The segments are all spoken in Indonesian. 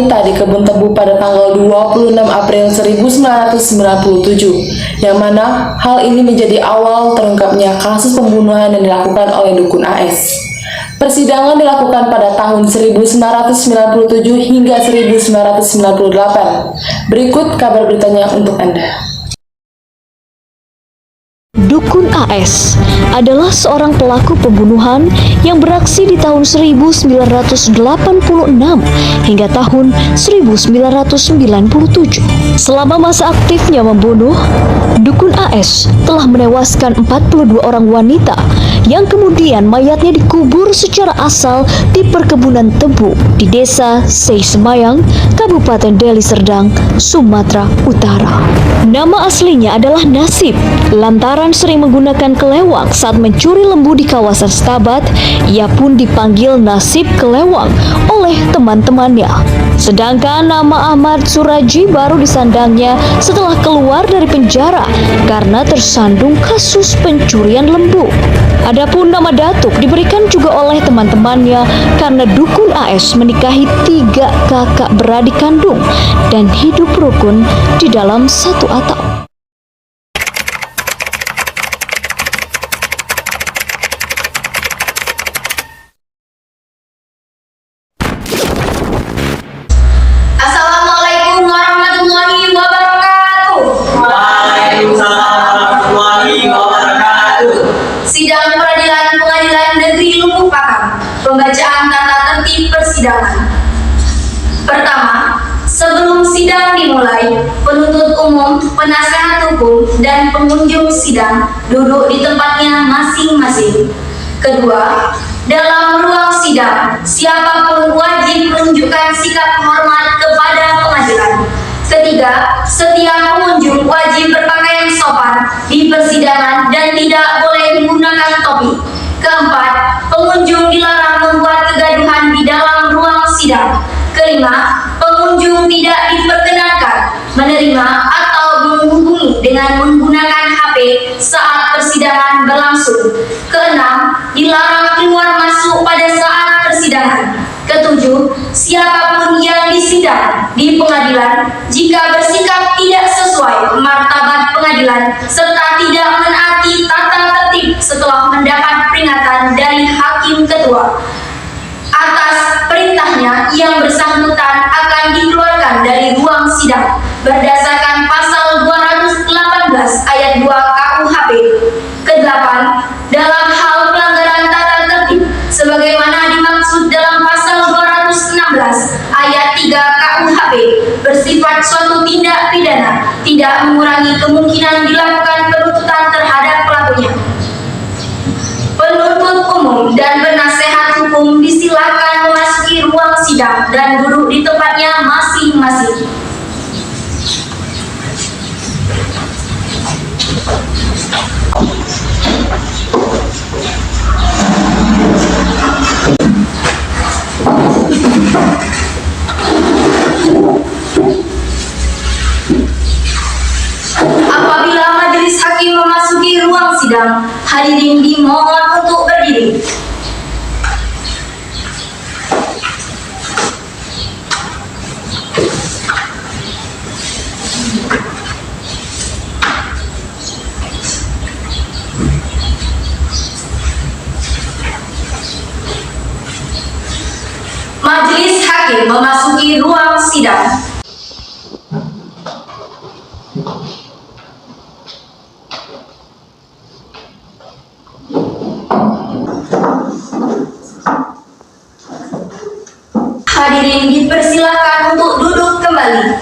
wanita di kebun tebu pada tanggal 26 April 1997, yang mana hal ini menjadi awal terungkapnya kasus pembunuhan yang dilakukan oleh dukun AS. Persidangan dilakukan pada tahun 1997 hingga 1998. Berikut kabar beritanya untuk Anda. Dukun AS adalah seorang pelaku pembunuhan yang beraksi di tahun 1986 hingga tahun 1997. Selama masa aktifnya membunuh, Dukun AS telah menewaskan 42 orang wanita yang kemudian mayatnya dikubur secara assal di perkebunan tebu di Desa Seisemayang, Kabupaten Deli Serdang, Sumatera Utara. Nama aslinya adalah Nasib. Lantaran sering menggunakan kelewang saat mencuri lembu di kawasan Stabat, ia pun dipanggil Nasib Kelewang oleh teman-temannya. Sedangkan nama Ahmad Suraji baru disandangnya setelah keluar dari penjara karena tersandung kasus pencurian lembu. Adapun nama Datuk diberikan juga oleh teman-temannya karena Dukun AS menikahi 3 kakak beradik kandung dan hidup rukun di dalam satu atap. Assalamualaikum warahmatullahi wabarakatuh. Waalaikumsalam warahmatullahi wabarakatuh. Sidang Peradilan Pengadilan Negeri Lubuk Pakam. Pembacaan tata tertib persidangan. Pertama, sebelum sidang dimulai, penuntut umum, penasehat hukum, dan pengunjung sidang duduk di tempatnya masing-masing. Kedua, dalam ruang sidang, siapapun wajib menunjukkan sikap hormat kepada pengadilan. Ketiga, setiap pengunjung wajib berpakaian sopan di persidangan dan tidak boleh menggunakan topi. Keempat, pengunjung dilarang membuat kegaduhan di dalam ruang sidang. Kelima, pengunjung tidak diperkenankan menerima atau menghubungi dengan menggunakan HP saat persidangan berlangsung. Keenam, dilarang keluar masuk pada saat persidangan. Ketujuh, siapapun yang disidang di pengadilan jika bersikap tidak sesuai martabat pengadilan serta tidak menaati tata tertib setelah mendapat peringatan dari hakim ketua atas perintahnya, yang bersangkutan akan dikeluarkan dari ruang sidang berdasarkan pasal 218 ayat 2 KUHP. Kedelapan, dalam hal pelanggaran tata tertib sebagaimana dimaksud dalam pasal 216 ayat 3 KUHP bersifat suatu tindak pidana, tidak mengurangi kemungkinan dilakukan penuntutan terhadap pelakunya. Penuntut umum dan penasehat hukum disilakan memasuki ruang sidang dan duduk di tempatnya masing-masing. Apabila majelis hakim memasuki ruang sidang, hadirin dimohon untuk berdiri. Majelis hakim memasuki ruang sidang. Hadirin dipersilakan untuk duduk kembali.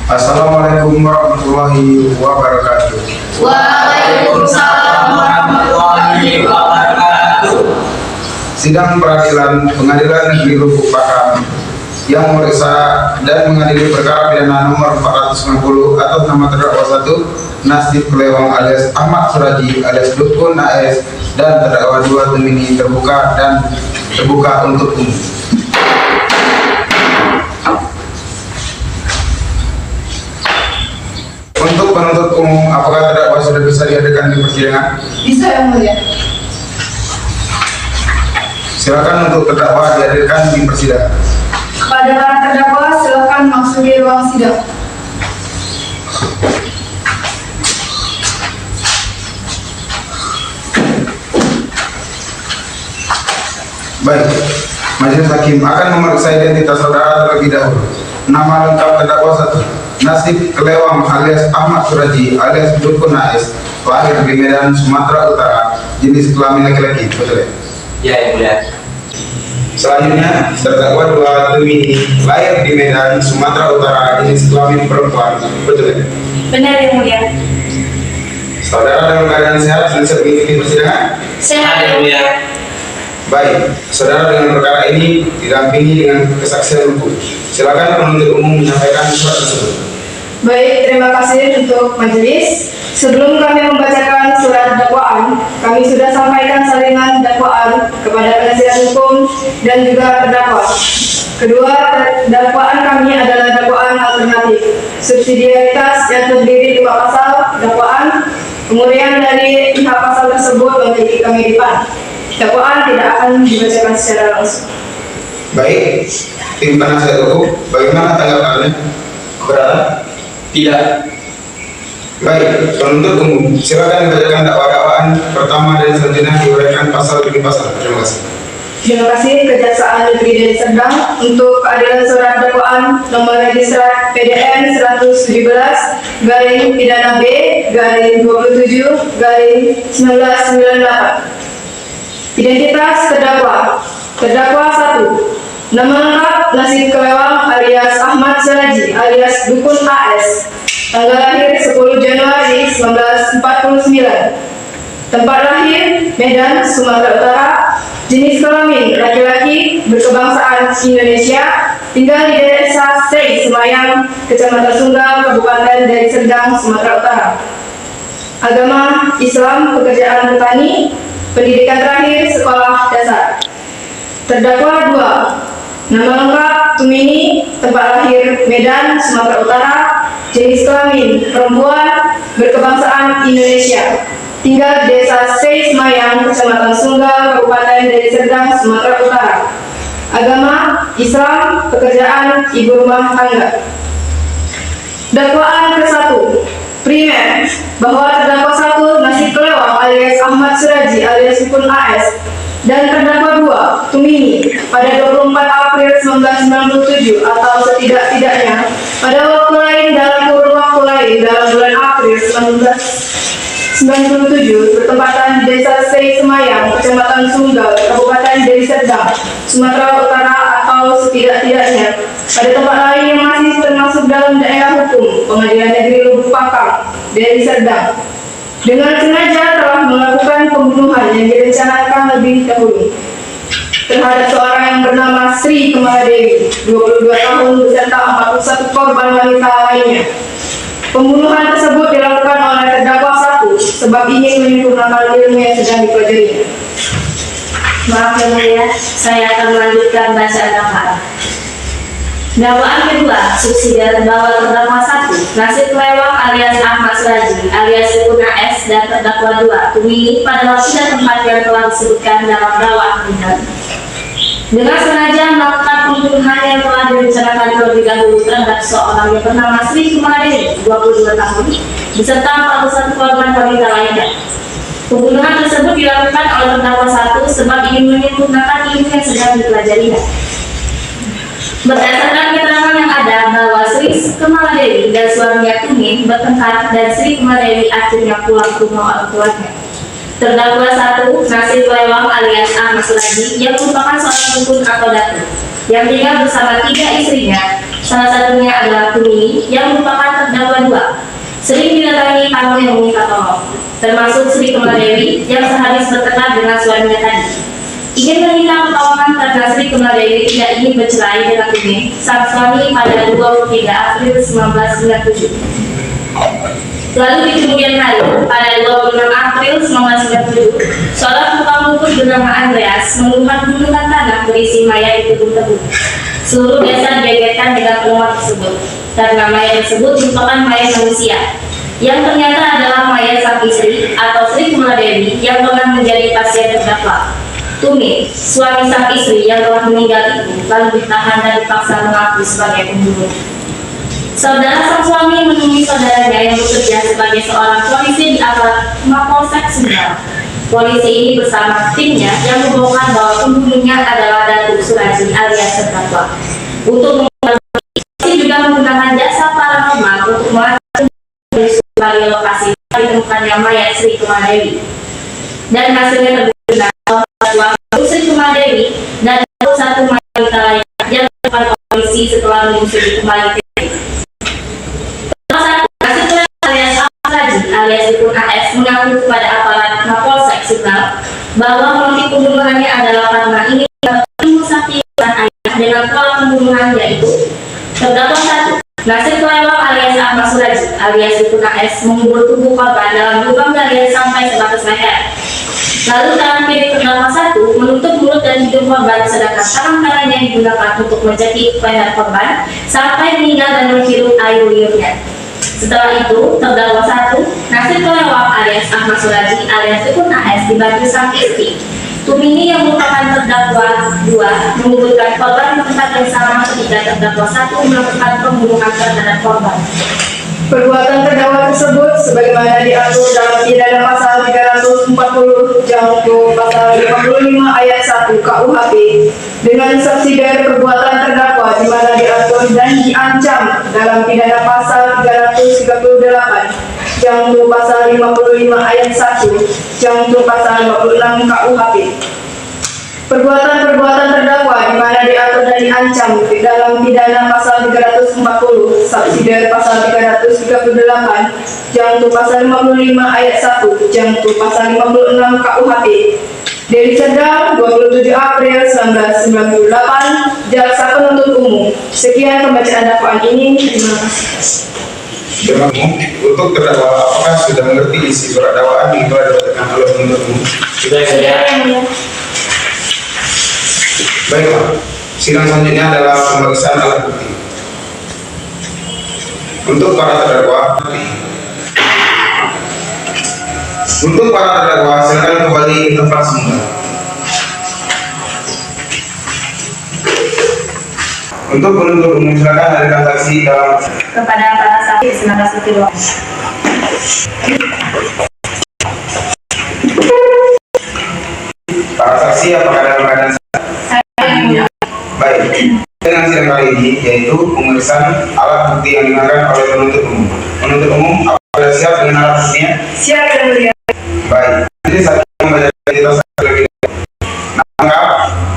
Assalamualaikum warahmatullahi wabarakatuh. Waalaikumsalam warahmatullahi wabarakatuh. Sidang Peradilan Pengadilan Negeri Lubuk Pakam yang memeriksa dan mengadili perkara pidana nomor 490 atas nama terdakwa 1 Nasib Kelewang alias Ahmad Suraji alias Dukun AS dan terdakwa 2 Tumini terbuka untuk umum. Untuk penuntut umum, apakah terdakwa sudah bisa dihadirkan di persidangan? Bisa, Yang Mulia. Silakan untuk terdakwa dihadirkan di persidangan. Kepada para terdakwa, silakan memasuki ruang sidang. Baik, Majelis Hakim akan memeriksa identitas saudara terlebih dahulu. Nama lengkap terdakwa 1, Nasib Kelewang alias Ahmad Suraji alias Dukun AS, lahir di Medan, Sumatera Utara, jenis kelamin laki-laki, betul ya? Ya, Yang Mulia. Selanjutnya, terdakwa 2 Tumini, lahir di Medan, Sumatera Utara, jenis kelamin perempuan, betul ya? Benar, Yang Mulia. Saudara dalam keadaan sehat dan siap mengikuti persidangan? Sehat, Yang Mulia. Baik, saudara dengan perkara ini didampingi dengan kesaksian hukum. Silakan penuntut umum menyampaikan surat tersebut. Baik, terima kasih untuk majelis. Sebelum kami membacakan surat dakwaan, kami sudah sampaikan salinan dakwaan kepada penasihat hukum dan juga terdakwa. Kedua, dakwaan kami adalah dakwaan alternatif. Subsidiaritas yang terdiri 5 pasal dakwaan, kemudian dari pihak pasal tersebut memiliki kemiripan. Dakwaan tidak akan dibacakan secara langsung. Baik, tim penasihat hukum, bagaimana tanggapannya? Keberatan? Tidak. Baik, penuntut umum, silakan membacakan dakwaan pertama dan selanjutnya diuraikan pasal demi pasal. Terima kasih. Terima kasih Kejaksaan Negeri Deli Serdang untuk keadilan surat dakwaan nomor registrar PDN 117 garing pidana B garing 27 garing 1998. Identitas terdakwa. Terdakwa 1. Nama lengkap Nasib Kelewang alias Ahmad Suraji alias Dukun AS. Tanggal lahir 10 Januari 1949. Tempat lahir Medan, Sumatera Utara. Jenis kelamin laki-laki, berkebangsaan Indonesia. Tinggal di Desa Sei Semayang, Kecamatan Sunggal, Kabupaten Deli Serdang, Sumatera Utara. Agama Islam, pekerjaan petani. Pendidikan terakhir sekolah dasar. Terdakwa 2. Nama lengkap Tumini, tempat lahir Medan, Sumatera Utara, jenis kelamin perempuan, berkebangsaan Indonesia. Tinggal di Desa Sei Semayang, Kecamatan Sunggal, Kabupaten Deli Serdang, Sumatera Utara. Agama Islam, pekerjaan ibu rumah tangga. Dakwaan ke-1. Primer, bahwa terdakwa 1 Nasib Kelewang alias Ahmad Suraji alias Dukun AS dan terdakwa 2 Tumini pada 24 April 1997 atau setidak-tidaknya pada waktu lain dalam kurun waktu lain dalam bulan April 1997 bertempatan di Desa Sei Semayang, Kecamatan Sunggal, Kabupaten Deli Serdang, Sumatera Utara atau setidak-tidaknya pada tempat lain yang masih termasuk dalam daerah hukum Pengadilan Negeri Lubuk Pakam, Deli Serdang, dengan sengaja telah melakukan pembunuhan yang direncanakan lebih dahulu terhadap seorang yang bernama Sri Kemaladewi, 22 tahun beserta 41 korban wanita lainnya. Pembunuhan tersebut dilakukan oleh terdakwa 1 sebab ingin menyempurnakan ilmu yang sedang dipelajarinya. Maaf Yang Mulia, saya akan melanjutkan bacaan dakwaan. Dakwaan kedua, subsidiar bahwa terdakwa 1 Nasib Kelewang alias Ahmad Suraji alias Dukun AS dan terdakwa 2 Tumini pada waktu dan tempat yang telah disebutkan dalam dakwaan ini dengan sengaja melakukan pembunuhan yang telah direncanakan terlebih dahulu terhadap seorang yang bernama Sri Kemaladewi, 22 tahun, beserta 41 korban wanita lainnya. Pembunuhan tersebut dilakukan oleh terdakwa 1 sebab ingin menyempurnakan ilmu yang sedang dipelajarinya. Berdasarkan keterangan yang ada bahwa Sri Kemaladewi dan suaminya Tumin bertengkar dan Sri Kemaladewi akhirnya pulang ke rumah orang tuanya. Terdakwa 1 Nasib Kelewang alias Ahmad Suraji yang merupakan seorang dukun atau datu yang tinggal bersama 3 istrinya. Salah satunya adalah Tumini yang merupakan terdakwa 2. Sering didatangi tamu yang meminta tolong, termasuk Sri Kemaladewi yang sehabis bertengkar dengan suaminya tadi. Ingin meminta pertolongan terhadap karena Sri Kumadewi tidak ingin bercerai dengan Umi, sang suami pada 23 April 1997. Lalu di kemudian hari, pada 26 April 1997, seorang tukang rumput bernama Andreas menemukan gunungan tanah berisi mayat di kebun-kebun. Seluruh desa digegerkan dengan penemuan tersebut, karena mayat tersebut merupakan mayat manusia, yang ternyata adalah mayat sang istri atau Sri Kumadewi yang pernah menjadi pasien terdakwa. Tumi, suami sang istri yang telah meninggal itu, lalu ditahan dan dipaksa mengaku sebagai pembunuh. Saudara sang suami menemui saudaranya yang bekerja sebagai seorang polisi di aparat Mapolsek Sumbar. Polisi ini bersama timnya yang membongkar bahwa pembunuhnya adalah Datuk Suraji alias terdakwa. Untuk polisi juga menggunakan jasa paranormal untuk mengetahui lokasi ditemukannya mayat Sri Kumadewi. Dan hasilnya terbukti bahwa Sri Kumadewi dan satu wanita lain yang dilakukan polisi setelah menyusuri kembali alias Dukun AS mengaku kepada aparat Mapolsek Sumbar bahwa motif pembunuhannya adalah karena ingin memusakkan ayah dengan pola pembunuhan yaitu terdakwa 1. Nasir Kelewang alias Ahmad Suraji alias Dukun AS mengubur tubuh korban dalam lubang galian sampai sebatas leher. Lalu tangan kiri terdakwa 1 menutup mulut dan hidung korban, sedangkan tangan kanannya digunakan untuk menjepit leher korban sampai meninggal dan menghirup air liurnya. Setelah itu, terdakwa 1, Nasir Kelewang alias Ahmad Suraji alias Dukun AS dibantu sang istri Tumini yang merupakan terdakwa 2 menguburkan korban di tempat yang sama ketika terdakwa 1 melakukan pembunuhan terhadap korban. Perbuatan terdakwa tersebut sebagaimana diatur dalam pidana pasal 340 jangka pasal 55 ayat 1 KUHP dengan saksi dari perbuatan terdakwa di mana diatur dan diancam dalam pidana pasal 338 jangka pasal 55 ayat 1 jangka pasal 56 KUHP. Perbuatan-perbuatan terdakwa di mana diatur dan diancam di dalam pidana pasal 340, subsidiar pasal 338, jangka pasal 55 ayat 1, jangka pasal 56 KUHP. Deli Serdang, 27 April 1998, Jaksa Penuntut Umum. Sekian pembacaan dakwaan ini. Terima kasih. Untuk terdakwa, apakah sudah mengerti isi surat dakwaan yang telah dibacakan oleh penuntut umum? Sudah ya. Baiklah, sidang selanjutnya adalah pemeriksaan alat bukti. Untuk para terdakwa, silakan kembali ke tempat semula. Untuk penuntut umum silakan hadirkan saksi dalam Kepada para saksi, silakan seperti para saksi apakah dalam keadaan baik. Dengan sidang kali ini yaitu pemeriksaan alat bukti yang digunakan oleh penuntut umum. Penuntut umum apakah siap dengan alat buktinya? Siap dan mulia. Baik. Jadi saya membaca identitas terlebih dahulu. Nama lengkap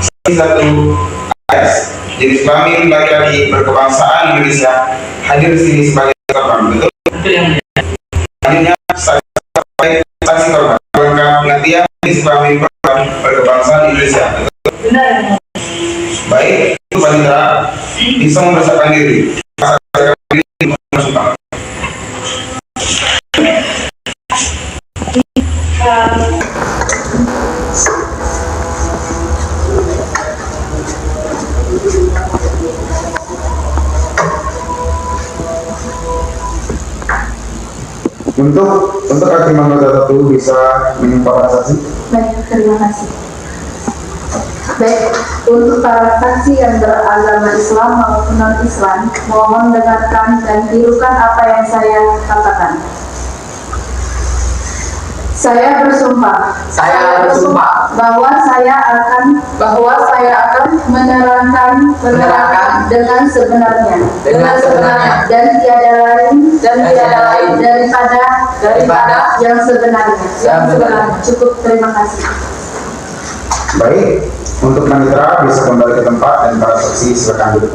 saksi 1 AS. Jenis kelamin laki-laki berkebangsaan Indonesia, hadir di sini sebagai korban. Betul? Betul yang mulia. Selanjutnya saksi korban. Lengkap pengertian jenis kelamin korban berkebangsaan Indonesia. Betul? Benar. Baik, itu wanita bisa memeriksakan diri. Untuk hakim anggota 1 bisa menyampaikan saksi. Baik, terima kasih. Baik, untuk para saksi yang beragama Islam maupun non-Islam, mohon dengarkan dan tirukan apa yang saya katakan. Saya bersumpah bahwa saya akan menerangkan dengan sebenarnya dan tiada lain daripada yang sebenarnya. Cukup, terima kasih. Baik, untuk panitera bisa kembali ke tempat dan para saksi silakan duduk.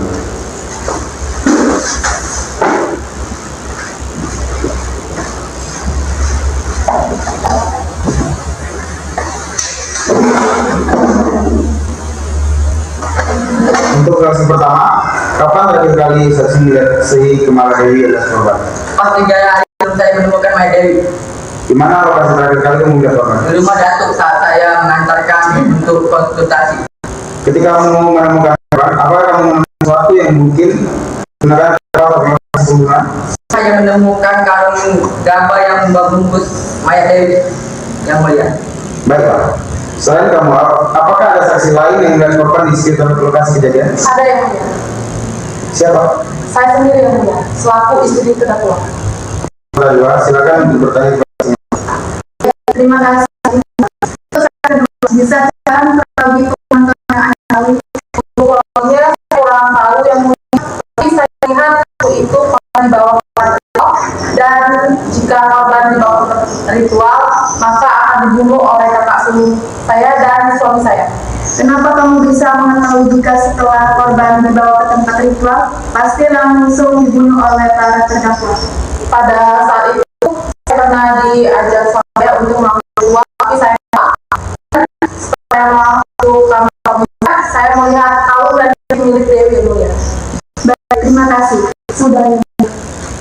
Untuk saksi pertama, kapan terakhir kali saksi melihat si Kamaladewi alias korban? Pas 3 hari saya menemukan Maya Dewi Di mana lokasi terakhir kali kamu melihat korban? di rumah datuk saat saya mengantarkan untuk konsultasi. Ketika kamu menemukan korban, apakah kamu menemukan sesuatu yang mungkin gunakan para pembunuhan? Saya menemukan karung gambar yang membungkus Maya Dewi yang mulia. Baik Pak. Selain kamu, apakah ada saksi lain yang melihat korban di sekitar lokasi kejadian? Ada yang mulia. Siapa? Saya sendiri yang mulia, selaku istri terdakwa. Kedua, silakan untuk bertanya. Terima kasih. Bisa sekarang berbagi pengetahuan tahu pokoknya kurang tahu yang mulia, tapi saya lihat itu korban dibawa ke ritual, dan jika korban dibawa ke ritual maka akan dibunuh oleh kakak sulung saya dan suami saya. Kenapa kamu bisa mengetahui jika setelah korban dibawa ke tempat ritual pasti langsung dibunuh oleh para terdakwa? Pada saat itu saya pernah diajak suami saya untuk melakukan ritual, tapi saya saya masuk kamar, saya melihat kalung dan milik Dewi yang mulia. Baik, terima kasih. Sudah.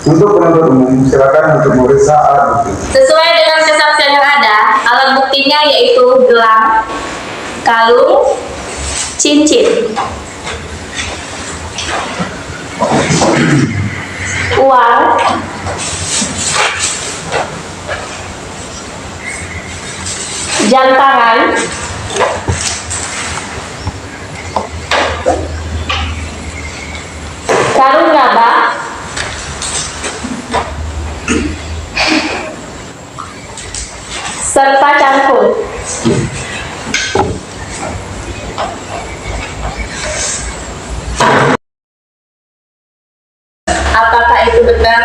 Untuk penuntut umum, silakan untuk memeriksa alat bukti. Sesuai dengan kesaksian yang ada, alat buktinya yaitu gelang, kalung, cincin, uang, jam tangan, karung gabah, serta cangkul. Apakah itu benar?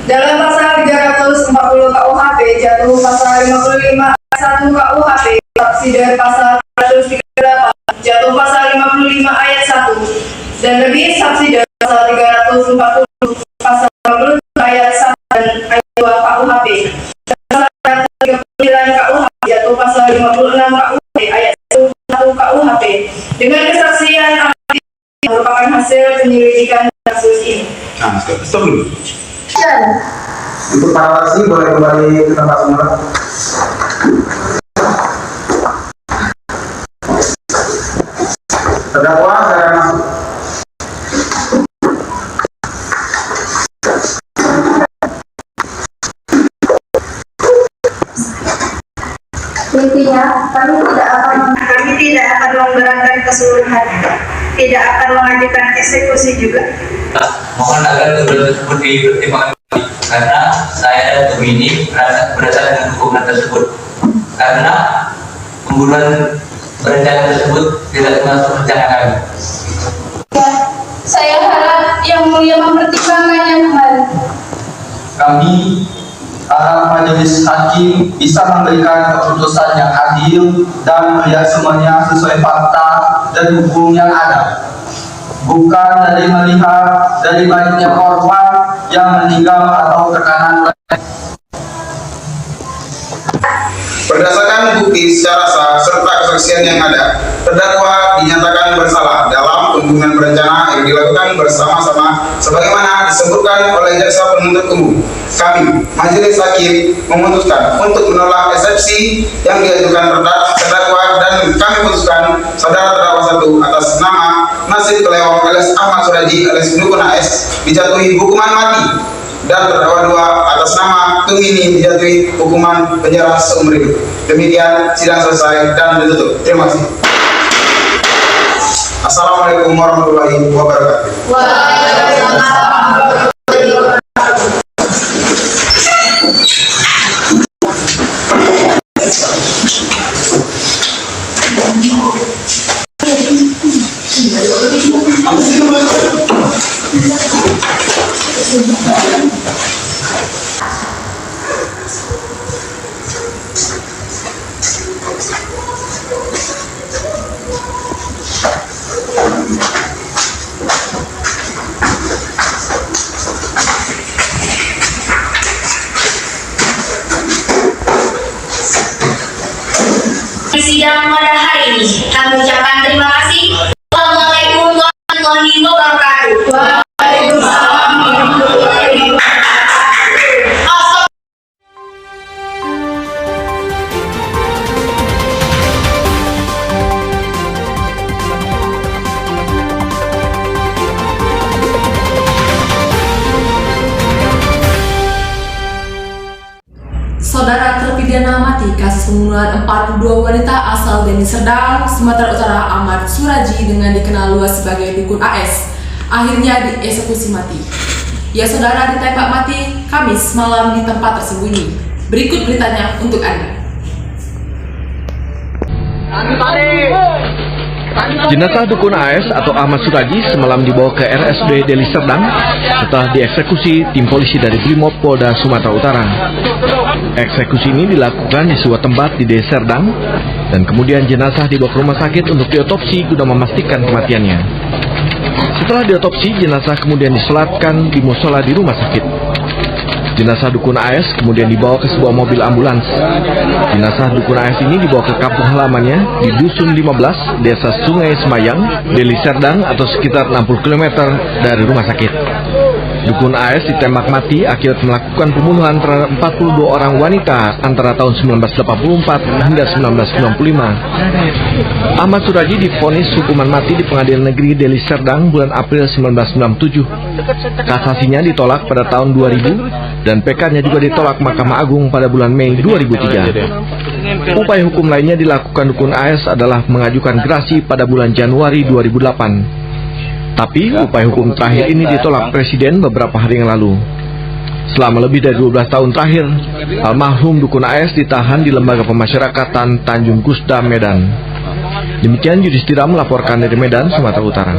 Dalam pasal 340 KUHP jatuh pasal 55 ayat 1 KUHP, saksi dari pasal 138 jatuh pasal 55 ayat 1 dan lebih saksi dari pasal 340 pasal 50 ayat 1 dan ayat 2 KUHP. Pasal 39 KUHP jatuh pasal 56 KUHP ayat 1 KUHP dengan kesaksian yang merupakan hasil penyelidikan kasus ini. Nah, stop dulu. Dan Untuk para saksi boleh kembali ke tempat semula. Terdakwa silakan masuk. intinya kami tidak akan memberatkan keseluruhan, tidak akan mengajukan eksekusi juga. Mohon agar tuduhan tersebut dipertimbangkan kembali, karena saya dan tim ini merasa keberatan dengan hukuman tersebut, karena pembunuhan berencana tersebut tidak termasuk rencana kami. Saya harap yang mulia mempertimbangkannya kembali. Kami para majelis hakim bisa memberikan keputusan yang adil dan melihat semuanya sesuai fakta dan hukum yang ada, bukan dari melihat dari banyaknya korban yang meninggal atau tekanan. Berdasarkan bukti secara sah serta kesaksian yang ada, terdakwa dinyatakan bersalah dalam pembunuhan berencana yang dilakukan bersama-sama sebagaimana disebutkan oleh jaksa penuntut umum. Kami, majelis hakim, memutuskan untuk menolak eksepsi yang diajukan terdakwa dan kami putuskan saudara terdakwa 1 atas nama Nasib Kelewong alias Ahmad Suraji alias Dukun AS dijatuhi hukuman mati dan terdakwa 2 atas nama Tumini dijatuhi hukuman penjara seumur hidup. Demikian sidang selesai dan ditutup. Terima kasih. Assalamualaikum warahmatullahi wabarakatuh. Waalaikumsalam. Sidang pada hari ini kami ucapkan terima kasih. pembunuhan 42 wanita asal Deli Serdang, Sumatera Utara Ahmad Suraji dengan dikenal luas sebagai Dukun AS akhirnya dieksekusi mati. Ya saudara, ditembak mati Kamis malam di tempat tersembunyi. Berikut beritanya untuk Anda. Jenazah Dukun AS atau Ahmad Suraji semalam dibawa ke RSUD Deli Serdang setelah dieksekusi tim polisi dari Brimob Polda Sumatera Utara. Eksekusi ini dilakukan di sebuah tempat di Deli Serdang dan kemudian jenazah dibawa ke rumah sakit untuk diotopsi guna memastikan kematiannya. Setelah diotopsi, jenazah kemudian disolatkan di musola di rumah sakit. Jenazah Dukun AS kemudian dibawa ke sebuah mobil ambulans. Jenazah Dukun AS ini dibawa ke kampung halamannya di Dusun 15, Desa Sungai Semayang, Deli Serdang atau sekitar 60 km dari rumah sakit. Dukun AS ditembak mati akibat melakukan pembunuhan terhadap 42 orang wanita antara tahun 1984 hingga 1995. Ahmad Suraji divonis hukuman mati di Pengadilan Negeri Deli Serdang bulan April 1997. Kasasinya ditolak pada tahun 2000 dan PK-nya juga ditolak Mahkamah Agung pada bulan Mei 2003. Upaya hukum lainnya dilakukan Dukun AS adalah mengajukan gerasi pada bulan Januari 2008. Tapi upaya hukum terakhir ini ditolak Presiden beberapa hari yang lalu. Selama lebih dari 12 tahun terakhir, almarhum Dukun AS ditahan di Lembaga Pemasyarakatan Tanjung Gusda, Medan. Demikian Yudhistira melaporkan dari Medan, Sumatera Utara.